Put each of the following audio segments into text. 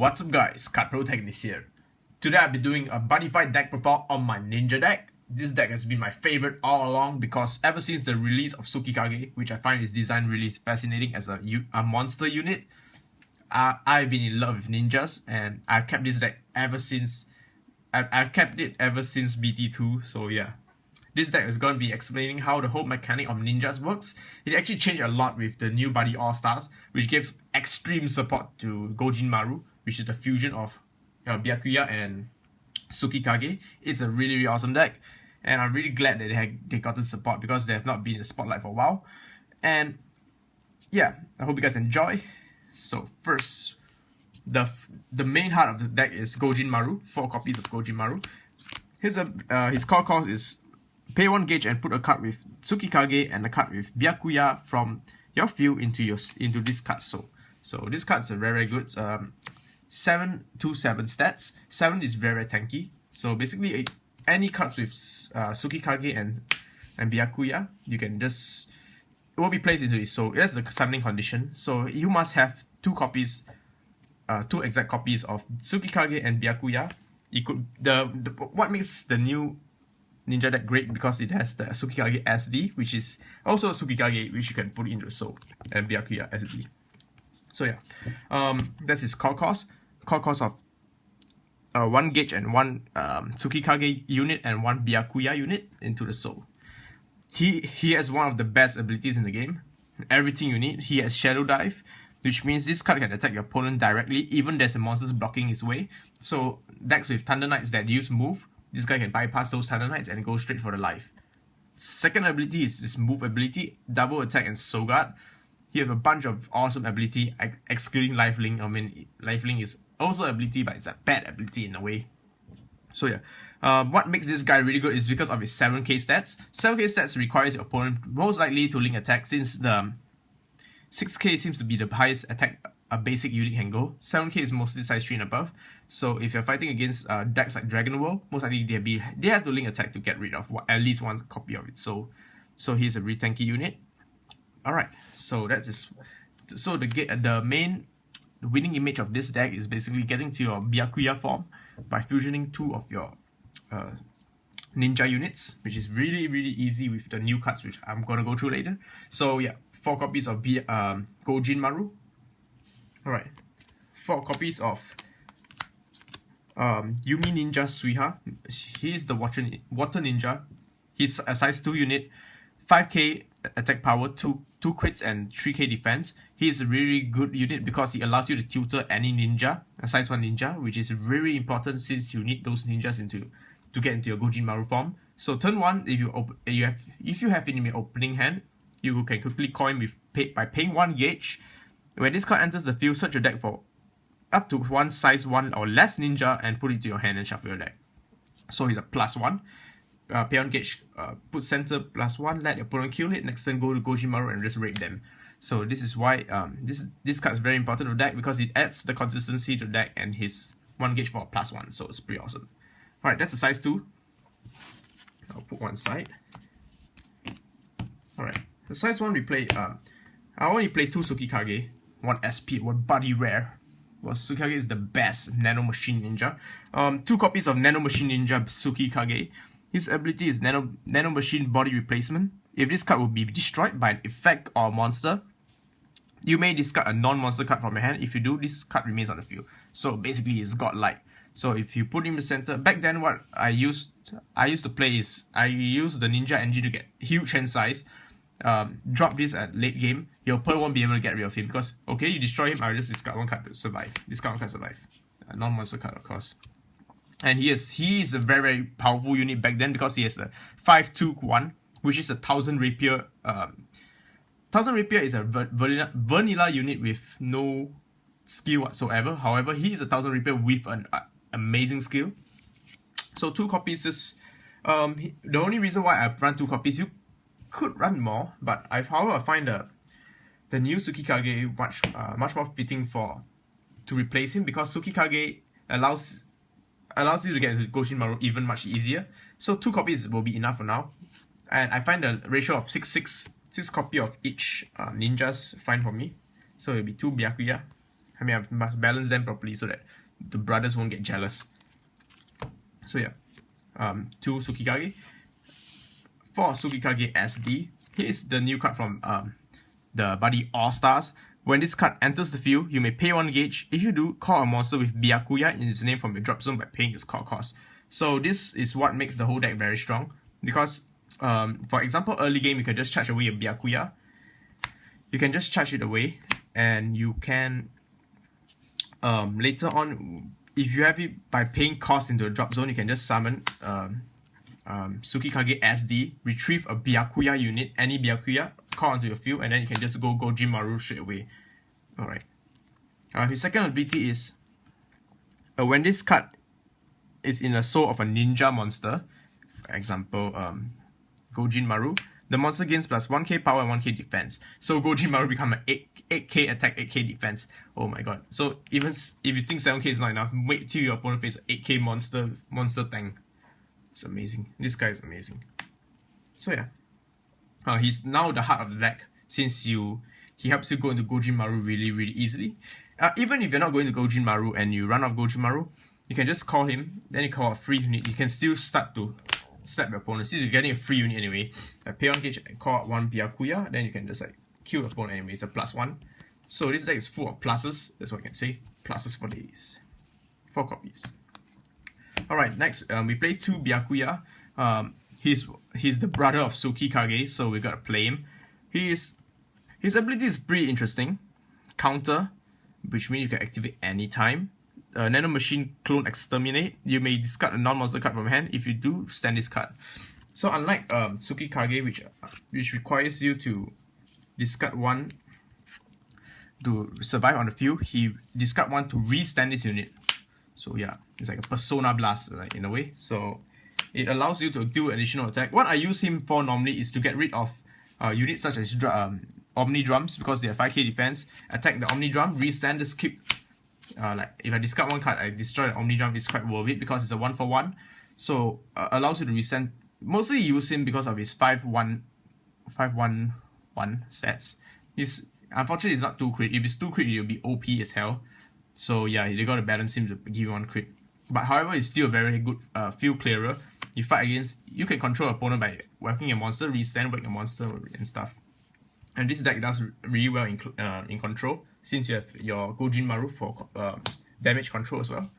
What's up guys, Protagonist here. Today I'll be doing a Buddyfight Deck Profile on my Ninja deck. This deck has been my favorite all along because ever since the release of Tsukikage, which I find its design really fascinating as a monster unit, I've been in love with ninjas and I've kept this deck ever since. I've kept it ever since BT2, so yeah. This deck is going to be explaining how the whole mechanic of ninjas works. It actually changed a lot with the new BuddyAllStars, which gave extreme support to Gojin Maru, which is the fusion of Byakuya and Tsukikage. It's a really awesome deck, and I'm really glad that they got the support because they have not been in the spotlight for a while. And yeah, I hope you guys enjoy. So first, the main heart of the deck is Gojin Maru, 4 copies of Gojin Maru. His core cost is pay 1 gauge and put a card with Tsukikage and a card with Byakuya from your field into this card. So this card is very good. 7 to 7 stats. 7 is very tanky. So basically, any cards with Tsukikage and Byakuya, you can just, it will be placed into it. So that's the summoning condition. So you must have 2 copies, 2 exact copies of Tsukikage and Byakuya. You could what makes the new Ninja deck great because it has the Tsukikage SD, which is also Tsukikage, which you can put into Soul, and Byakuya SD. So yeah, that's his core cost. Core cost of 1 gauge and 1 Tsukikage unit and 1 Byakuya unit into the Soul. He has one of the best abilities in the game. Everything you need. He has Shadow Dive, which means this card can attack your opponent directly, even there's a monster blocking his way. So decks with Thunder Knights that use move, this guy can bypass those Thunder Knights and go straight for the life. Second ability is his move ability, double attack and soul guard. You have a bunch of awesome ability, excluding lifelink. I mean, lifelink is also ability, but it's a bad ability in a way. So yeah, what makes this guy really good is because of his 7k stats. 7k stats requires your opponent most likely to link attack, since the 6k seems to be the highest attack a basic unit can go. 7k is mostly size 3 and above. So if you're fighting against decks like Dragon World, most likely they have to link attack to get rid of at least 1 copy of it. So he's a really tanky unit. Alright, so that's his. So the main winning image of this deck is basically getting to your Byakuya form by fusioning 2 of your ninja units, which is really easy with the new cards, which I'm gonna go through later. So yeah, 4 copies of Gojin Maru. Alright, 4 copies of Yumi Ninja Suiha. He's the Water Ninja. He's a size 2 unit, 5k attack power, 2 crits and 3k defense. He's a really good unit because he allows you to tutor any ninja, a size 1 ninja, which is very important since you need those ninjas to get into your Gojin Maru form. So turn 1, if you have it in your opening hand, you can quickly coin by paying 1 gauge. When this card enters the field, search your deck for up to 1 size 1 or less ninja and put it to your hand and shuffle your deck. So he's a +1. Pay on gauge, put center +1, let your opponent kill it, next turn go to Gojin Maru and just raid them. So this is why this card is very important to the deck because it adds the consistency to the deck and his 1 gauge for a +1, so it's pretty awesome. Alright, that's the size 2. I'll put one side. Alright, the size 1 we play, I only play 2 Tsukikage, 1 SP, 1 Buddy Rare. Well, Tsukikage is the best Nano-Machine ninja. 2 copies of Nano-Machine Ninja Tsukikage. His ability is Nano-Machine Body Replacement. If this card will be destroyed by an effect or a monster, you may discard a non-monster card from your hand. If you do, this card remains on the field. So basically, it's godlike. So if you put him in the center, back then what I used to play is I used the Ninja Engine to get huge hand size. Drop this at late game, your opponent won't be able to get rid of him because, okay, you destroy him, I'll just discard 1 card to survive. Discard 1 card to survive. A non-monster card, of course. And he is a very powerful unit back then because he has a 5-2-1, which is a 1000 Rapier. 1000 Rapier is a vanilla unit with no skill whatsoever. However, he is a 1000 Rapier with an amazing skill. So 2 copies is the only reason why I've run 2 copies. You could run more, but however I find the new Tsukikage much more fitting to replace him because Tsukikage allows you to get into Gojin Maru even much easier. So 2 copies will be enough for now, and I find the ratio of 6 copy of each ninjas fine for me. So it'll be 2 Byakuya I mean, I must balance them properly so that the brothers won't get jealous. So yeah, 2 Tsukikage. For Tsukikage SD, here's the new card from the BuddyAllStars. When this card enters the field, you may pay 1 gauge. If you do, call a monster with Byakuya in its name from your drop zone by paying its call cost. So this is what makes the whole deck very strong. Because, for example, early game, you can just charge away your Byakuya. You can just charge it away. And you can, later on, if you have it by paying cost into a drop zone, you can just summon Tsukikage SD, retrieve a Byakuya unit, any Byakuya, call onto your field, and then you can just go Gojin Maru straight away. Alright. His second ability is when this card is in a soul of a ninja monster, for example, Gojin Maru, the monster gains plus 1k power and 1k defense. So Gojin Maru become an 8k attack, 8k defense. Oh my god. So even if you think 7k is not enough, wait till your opponent faces an 8k monster tank. It's amazing. This guy is amazing. So yeah. He's now the heart of the deck since he helps you go into Gojin Maru really easily. Even if you're not going to Gojin Maru and you run off Gojin Maru, you can just call him, then you call a free unit. You can still start to slap your opponent. Since you're getting a free unit anyway, pay 1 gauge and call out 1 Byakuya, then you can just like kill your opponent anyway. It's a +1. So this deck is full of pluses. That's what I can say. Pluses for days. 4 copies. Alright, next we play 2 Byakuya. He's the brother of Tsukikage, so we gotta play him. His ability is pretty interesting. Counter, which means you can activate anytime. Nano-Machine Clone Exterminate. You may discard a non-monster card from hand. If you do, stand this card. So unlike Tsukikage, which requires you to discard 1 to survive on the field, he discard 1 to re-stand this unit. So yeah, it's like a Persona Blast, like, in a way. So it allows you to do additional attack. What I use him for normally is to get rid of units such as Omni Drums, because they have 5k defense. Attack the Omni Drum, re-stand this, keep like if I discard 1 card, I destroy the Omni Drum. It's quite worth it because it's a 1-for-1. So allows you to resend. Mostly use him because of his 5-1 sets. Unfortunately, it's not 2 crit. If it's 2 crit, it'll be OP as hell. So yeah, you gotta balance him to give you 1 crit. But however, it's still a very good field clearer. You fight against, you can control your opponent by whacking a monster, restand, whack a monster, and stuff. And this deck does really well in control, since you have your Gojin Maru for damage control as well.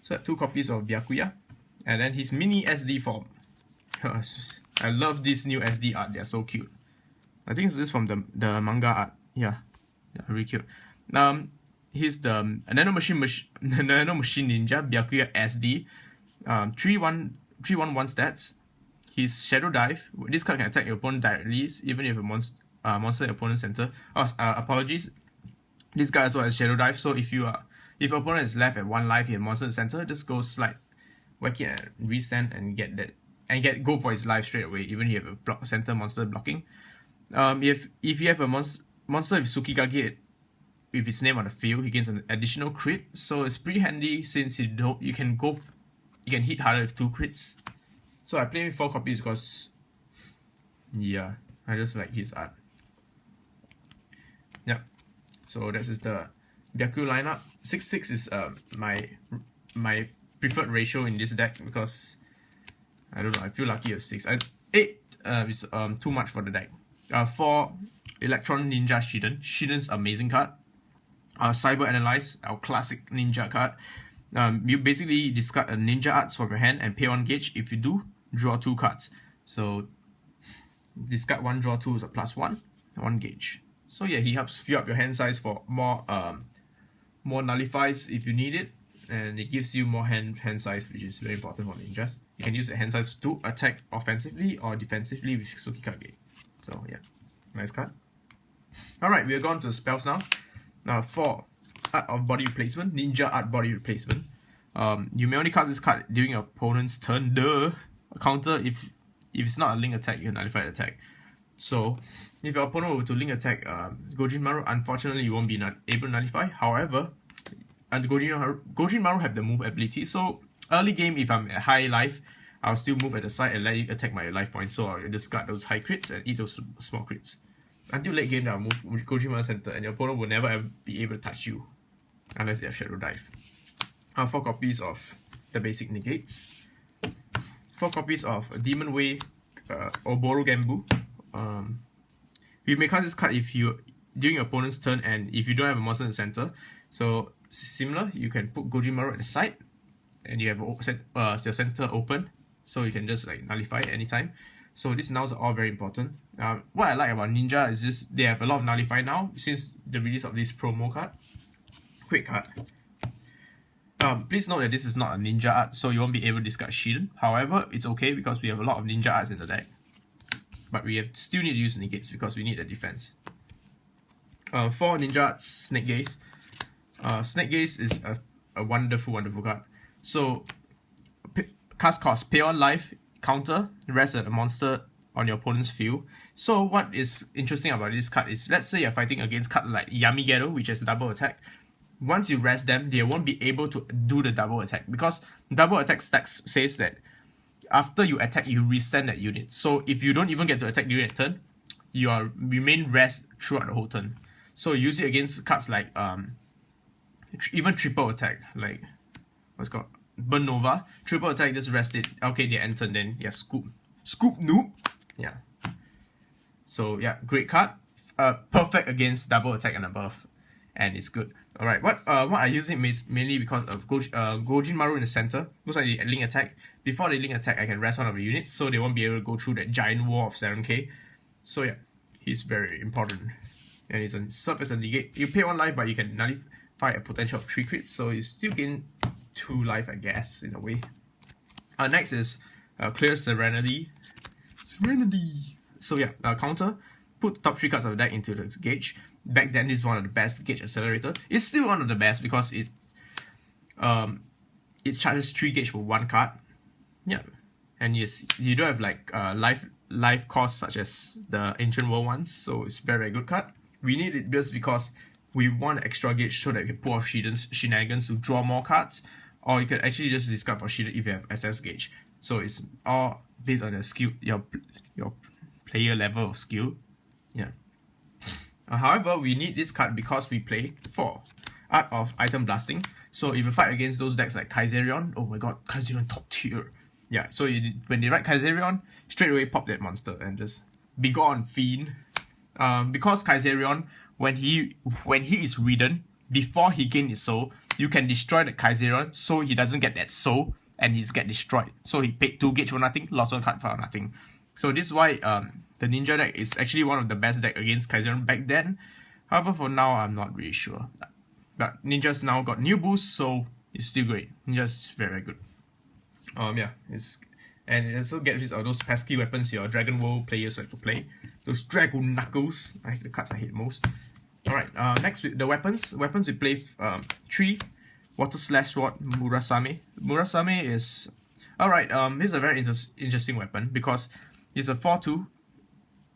So I have 2 copies of Byakuya, and then his mini SD form. I love this new SD art. They're so cute. I think this is from the manga art. Yeah, really cute. Here's the Nano-Machine Ninja Byakuya SD. 3-1 stats. His Shadow Dive. This card can attack your opponent directly, even if a monster in your opponent's center. Apologies. This guy also has Shadow Dive. So if your opponent is left at 1 life, you have monster in the center, just go slide, whack it, and restand, and get that, and go for his life straight away. Even if you have a center monster blocking. If you have a monster with Tsukikage with its name on the field, he gains an additional crit. So it's pretty handy since you can hit harder with 2 crits. So I play with 4 copies because yeah, I just like his art. Yep. So this is the Byakuya lineup. 6-6 is my preferred ratio in this deck because I don't know, I feel lucky with 6. 8 is too much for the deck. 4 Electron Ninja Shiden. Shiden's amazing card. Cyber Analyze, our classic ninja card. You basically discard a ninja arts from your hand and pay 1 gauge. If you do, draw 2 cards. So discard 1, draw 2 is a +1, 1 gauge. So yeah, he helps fill up your hand size for more nullifies if you need it, and it gives you more hand size, which is very important for ninjas. You can use the hand size to attack offensively or defensively with Tsukikage. So yeah, nice card. Alright, we are going to the spells now. For Art of Body Replacement, Ninja Art Body Replacement. You may only cast this card during your opponent's turn. Counter, if it's not a link attack, you can nullify the attack. So if your opponent were to link attack Gojin Maru, unfortunately you won't be able to nullify. However, and Gojin Maru have the move ability. So early game, if I'm at high life, I'll still move at the side and let it attack my life points. So I'll discard those high crits and eat those small crits. Until late game, I'll move Gojin Maru center, and your opponent will never ever be able to touch you. unless they have Shadow Dive. 4 copies of the basic negates. 4 copies of Demon Way Oboro Genbu. You may cast this card if you during your opponent's turn and if you don't have a monster in the center. So similar, you can put Gojimaru at the side and you have your center open, so you can just like nullify it anytime. So these nows are all very important. What I like about Ninja is just they have a lot of nullify now since the release of this promo card. Quick card. Please note that this is not a ninja art, so you won't be able to discard Shield. However, it's okay because we have a lot of ninja arts in the deck. But we still need to use negates because we need the defense. 4 ninja arts, Snake Gaze. Snake Gaze is a wonderful card. So, cast cost, pay 1 life, counter, rest a monster on your opponent's field. So what is interesting about this card is, let's say you're fighting against cards like Yamigero, which has double attack. Once you rest them, they won't be able to do the double attack because double attack stacks says that after you attack, you resend that unit. So if you don't even get to attack during a turn, you are remain rest throughout the whole turn. So use it against cards like even triple attack, like what's called Burn Nova. Triple attack, just rest it. Okay, they enter, then yeah, scoop noob. Yeah. So yeah, great card. Perfect against double attack and above, and it's good. Alright, what I use it mainly because of Gojimaru in the center. Looks like the link attack. Before they link attack, I can rest one of the units, so they won't be able to go through that giant wall of 7k. So yeah, he's very important. And he's a serve as a negate. You pay 1 life, but you can nullify a potential of 3 crits, so you still gain 2 life, I guess, in a way. Next is Clear Serenity. So yeah, counter. Put the top 3 cards of the deck into the gauge. Back then, this is one of the best gauge accelerator. It's still one of the best because it charges 3 gauge for 1 card. Yeah, and you don't have like life costs such as the Ancient World ones, so it's very good card. We need it just because we want extra gauge so that you can pull off shenanigans to draw more cards, or you can actually just discard for Shield if you have SS gauge. So it's all based on your skill, your player level of skill. Yeah. However, we need this card because we play 4 Art of Item Blasting. So if you fight against those decks like Kaiserion, oh my god, Kaiserion top tier. Yeah, so when they write Kaiserion, straight away pop that monster and just be gone, fiend. Because Kaiserion, when he is ridden, before he gains his soul, you can destroy the Kaiserion so he doesn't get that soul and he's get destroyed. So he paid 2 gauge for nothing, lost 1 card for nothing. So this is why the Ninja deck is actually one of the best deck against Kaiserion back then. However, for now, I'm not really sure. But Ninja's now got new boosts, so it's still great. Ninja's very good. Yeah, and it also gets rid of those pesky weapons your Dragon World players like to play. Those Dragon Knuckles, the cards I hate most. Alright, next with the weapons. Weapons we play 3 Water Slash Sword Murasame. Murasame is alright. This is a very interesting weapon because it's a 4/2,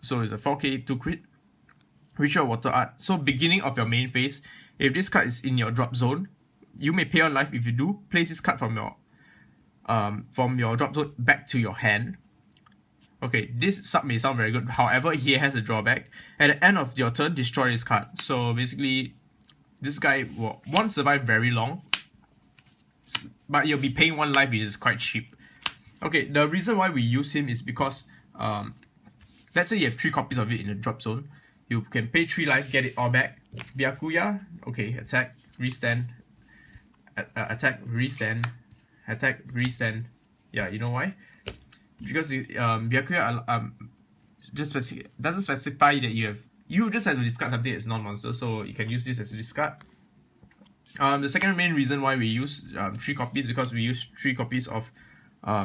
so it's a 4k 2 crit. Ritual Water Art. So beginning of your main phase, if this card is in your drop zone, you may pay 1 life. If you do, place this card from your drop zone back to your hand. Okay, this sub may sound very good. However, he has a drawback. At the end of your turn, destroy this card. So basically, this guy won't survive very long, but you'll be paying 1 life, which is quite cheap. Okay, the reason why we use him is because let's say you have 3 copies of it in the drop zone. You can pay 3 life, get it all back. Byakuya, okay, attack, restand, attack, restand, attack, restand. Yeah, you know why? Because Byakuya doesn't specify that you just have to discard something that's non-monster, so you can use this as a discard. The second main reason why we use 3 copies is because we use 3 copies of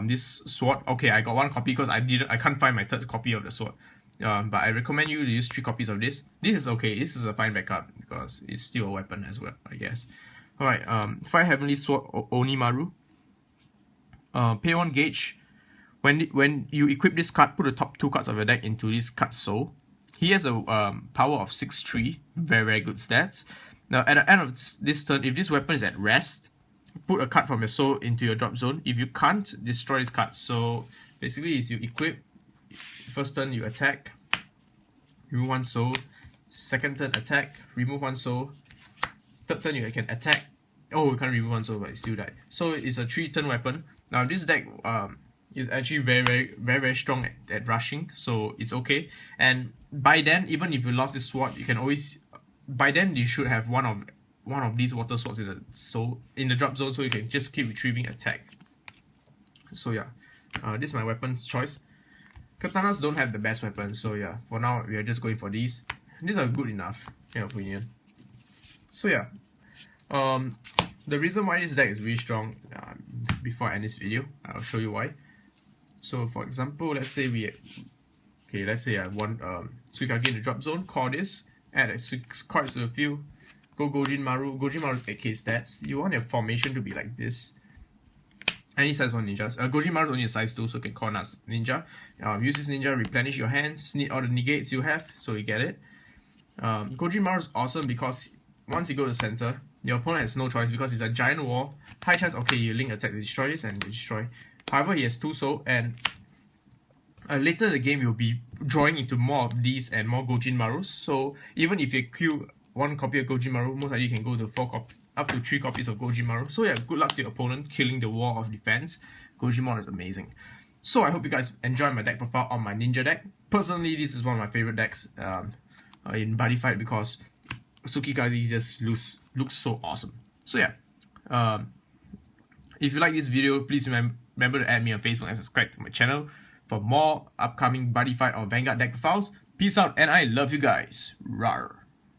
this sword. Okay, I got 1 copy because I can't find my 3rd copy of the sword. But I recommend you to use 3 copies of this. This is okay. This is a fine backup because it's still a weapon as well, I guess. Alright, 5 Heavenly Sword Onimaru. Pay 1 gauge. When you equip this card, put the top 2 cards of your deck into this card's soul. He has a power of 6/3. Very good stats. Now at the end of this turn, if this weapon is at rest, put a card from your soul into your drop zone. If you can't, destroy this card. So basically, is you equip. First turn you attack, remove 1 soul. Second turn attack, remove 1 soul. Third turn you can attack. Oh, we can't remove one soul, but it still died. So it's a 3-turn weapon. Now this deck is actually very strong at rushing, so it's okay. And by then, even if you lost this sword, you can always, by then you should have one of these water swords in the drop zone, so you can just keep retrieving attack. So yeah, this is my weapons choice. Katanas don't have the best weapons, so yeah, for now we are just going for these. These are good enough, in my opinion. So yeah, the reason why this deck is really strong, before I end this video, I'll show you why. So for example, let's say I want Tsukikage in the drop zone, call this, add 6 cards to the field, go Gojin Maru. Gojin Maru's 8k stats. You want your formation to be like this. Any size 1 ninjas. Gojin Maru is only a size 2, so you can call Nas Ninja. Use this ninja, replenish your hands, need all the negates you have, so you get it. Gojin Maru is awesome because once you go to the center, your opponent has no choice because it's a giant wall. High chance, okay, you link attack to destroy this and destroy. However, he has 2 soul, and later in the game you'll be drawing into more of these and more Gojin Marus. So even if you queue 1 copy of Gojin Maru, most likely you can go to up to 3 copies of Gojin Maru. So yeah, good luck to your opponent killing the wall of defense. Gojin Maru is amazing. So I hope you guys enjoy my deck profile on my ninja deck. Personally, this is one of my favorite decks in Buddyfight because Tsukikage just looks so awesome. So yeah, if you like this video, please remember to add me on Facebook and subscribe to my channel for more upcoming Buddyfight or Vanguard deck profiles. Peace out, and I love you guys. Rawr.